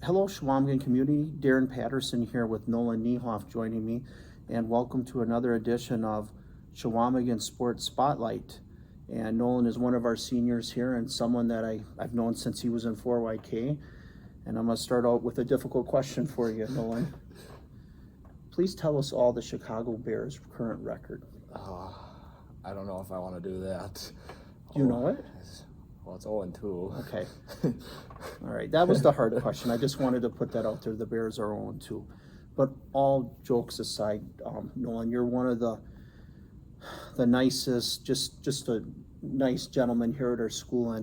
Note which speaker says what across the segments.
Speaker 1: Hello, Chequamegon community. Darren Patterson here with Nolan Niehoff joining me, and welcome to another edition of Chequamegon Sports Spotlight. And Nolan is one of our seniors here and someone that I've known since he was in 4YK. And I'm going to start out with a difficult question for you, Nolan. Please tell us all the Chicago Bears' current record.
Speaker 2: I don't know if I want to do that.
Speaker 1: Do you know it?
Speaker 2: Well, it's 0-2.
Speaker 1: Okay. All right. That was the hard question. I just wanted to put that out there. The Bears are 0-2. But all jokes aside, Nolan, you're one of the nicest, just a nice gentleman here at our school.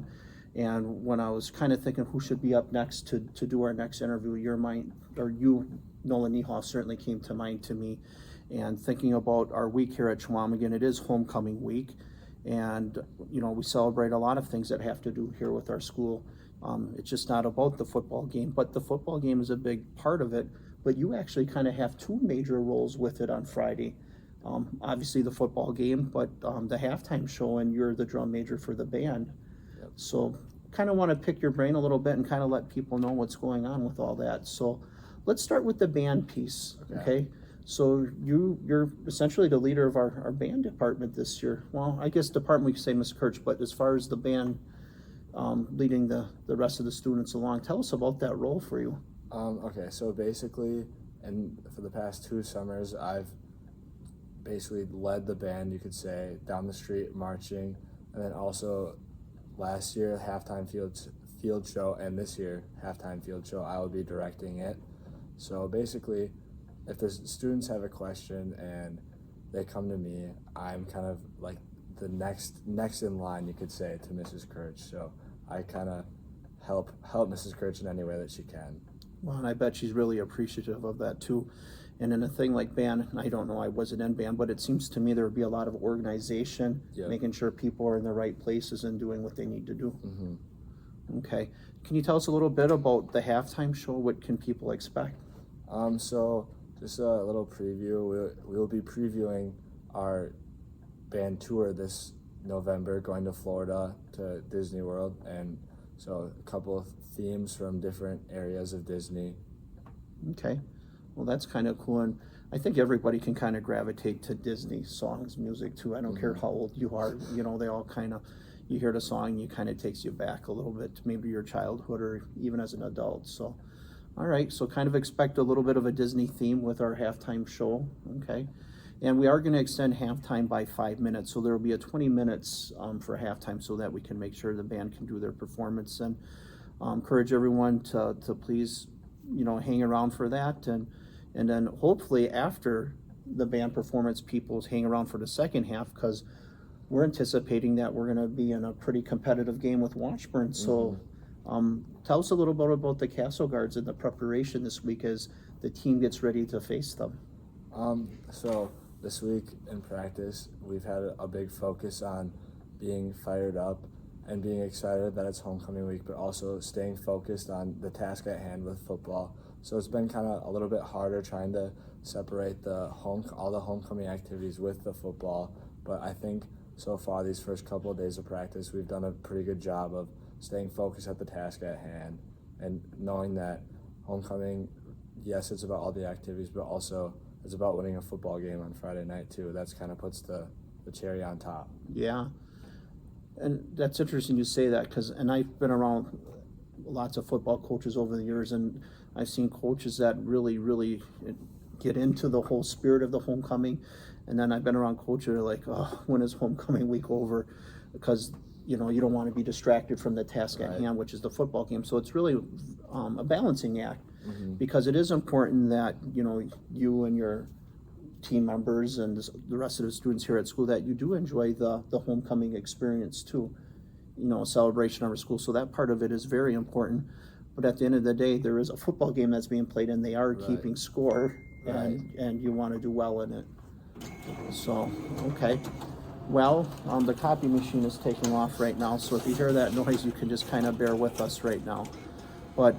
Speaker 1: And when I was kind of thinking who should be up next to do our next interview, you, Nolan Niehoff, certainly came to mind to me. And thinking about our week here at Chequamegon, it is homecoming week. And, you know, we celebrate a lot of things that have to do here with our school. It's just not about the football game, but the football game is a big part of it. But you actually kind of have two major roles with it on Friday. Obviously the football game, but the halftime show, and you're the drum major for the band.
Speaker 2: Yep.
Speaker 1: So kind of want to pick your brain a little bit and kind of let people know what's going on with all that. So let's start with the band piece, okay? So you're essentially the leader of our band department this year. Well, I guess department we could say Ms. Kirch, but as far as the band leading the rest of the students along, tell us about that role for you.
Speaker 2: Okay, so basically, and for the past 2 summers, I've basically led the band, you could say, down the street marching, and then also last year halftime field show, and this year halftime field show, I will be directing it. So basically, if the students have a question and they come to me, I'm kind of like the next in line, you could say, to Mrs. Kirch. So I kind of help Mrs. Kirch in any way that she can.
Speaker 1: Well, and I bet she's really appreciative of that too. And in a thing like band, I don't know, I wasn't in band, but it seems to me there would be a lot of organization,
Speaker 2: Yep.
Speaker 1: making sure people are in the right places and doing what they need to do.
Speaker 2: Mm-hmm.
Speaker 1: Okay. Can you tell us a little bit about the halftime show? What can people expect?
Speaker 2: So just a little preview. We'll be previewing our band tour this November, going to Florida to Disney World, and so a couple of themes from different areas of Disney.
Speaker 1: Okay. Well, that's kind of cool. And I think everybody can kind of gravitate to Disney songs, music too. I don't care how old you are. You know, they all kind of, you hear the song, you kind of takes you back a little bit to maybe your childhood or even as an adult. So, all right. So kind of expect a little bit of a Disney theme with our halftime show. Okay. And we are going to extend halftime by 5 minutes. So there will be a 20 minutes for halftime so that we can make sure the band can do their performance. And encourage everyone to please, you know, hang around for that. And then hopefully after the band performance, people hang around for the second half, because we're anticipating that we're going to be in a pretty competitive game with Washburn. So tell us a little bit about the Castle Guards and the preparation this week as the team gets ready to face them.
Speaker 2: So this week in practice, we've had a big focus on being fired up and being excited that it's homecoming week, but also staying focused on the task at hand with football. So it's been kind of a little bit harder trying to separate all the homecoming activities with the football. But I think so far these first couple of days of practice, we've done a pretty good job of staying focused at the task at hand and knowing that homecoming, yes, it's about all the activities, but also it's about winning a football game on Friday night too. That's kind of puts the cherry on top.
Speaker 1: Yeah. And that's interesting you say that, and I've been around lots of football coaches over the years, and I've seen coaches that really, really get into the whole spirit of the homecoming. And then I've been around coaches that are like, oh, when is homecoming week over? Because, you know, you don't want to be distracted from the task at hand, which is the football game. So it's really a balancing act, because it is important that, you know, you and your team members and the rest of the students here at school, that you do enjoy the homecoming experience too, you know, a celebration of our school. So that part of it is very important. But at the end of the day, there is a football game that's being played, and they are keeping score, and you want to do well in it. So, okay. Well, the copy machine is taking off right now, so if you hear that noise, you can just kind of bear with us right now. But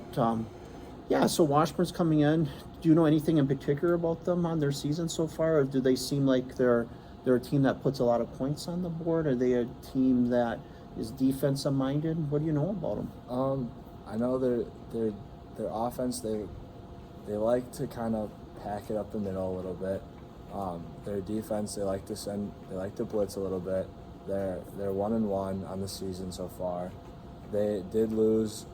Speaker 1: yeah, so Washburn's coming in. Do you know anything in particular about them on their season so far, or do they seem like they're a team that puts a lot of points on the board? Are they a team that is defensive minded? What do you know about them?
Speaker 2: I know they're their offense, they like to kind of pack it up the middle a little bit. Their defense, they like to blitz a little bit. They're 1-1 on the season so far. They did lose,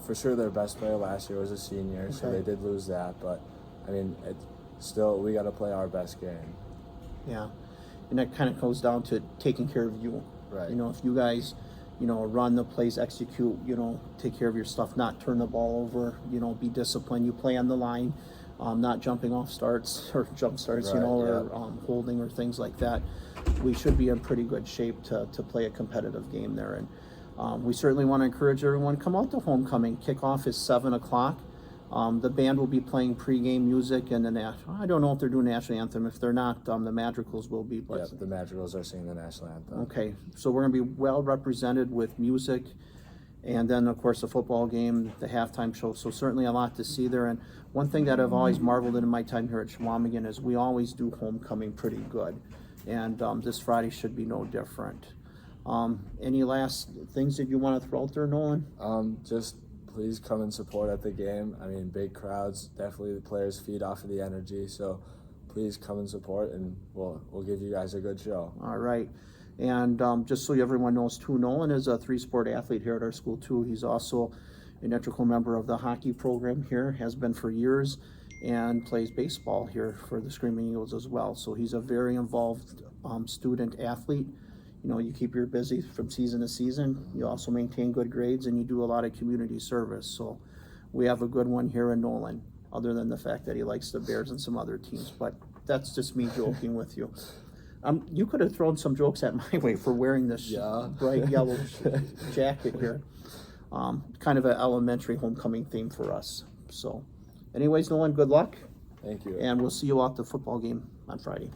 Speaker 2: for sure, their best player last year was a senior, so they did lose that. But I mean, still, we got to play our best game.
Speaker 1: Yeah, and that kind of goes down to taking care of you.
Speaker 2: Right.
Speaker 1: You know, if you guys, run the plays, execute, take care of your stuff, not turn the ball over, be disciplined. You play on the line, not jumping off starts or jump starts,
Speaker 2: Right,
Speaker 1: or holding or things like that. We should be in pretty good shape to play a competitive game there. And we certainly want to encourage everyone, come out to homecoming. Kickoff is 7 o'clock. The band will be playing pregame music, and I don't know if they're doing the national anthem. If they're not, the Madrigals will be.
Speaker 2: Yeah, the Madrigals are singing the national anthem.
Speaker 1: Okay, so we're going to be well represented with music, and then of course the football game, the halftime show. So certainly a lot to see there. And one thing that I've always marveled at in my time here at Chequamegon is we always do homecoming pretty good, and this Friday should be no different. Any last things that you want to throw out there, Nolan?
Speaker 2: Just please come and support at the game. I mean, big crowds, definitely the players feed off of the energy. So please come and support, and we'll give you guys a good show.
Speaker 1: All right. And just so everyone knows too, Nolan is a 3-sport athlete here at our school too. He's also an integral member of the hockey program here, has been for years, and plays baseball here for the Screaming Eagles as well. So he's a very involved student athlete. You keep your busy from season to season. You also maintain good grades, and you do a lot of community service. So we have a good one here in Nolan, other than the fact that he likes the Bears and some other teams. But that's just me joking with you. You could have thrown some jokes at my way for wearing this bright yellow jacket here. Kind of an elementary homecoming theme for us. So anyways, Nolan, good luck.
Speaker 2: Thank you.
Speaker 1: And we'll see you at the football game on Friday.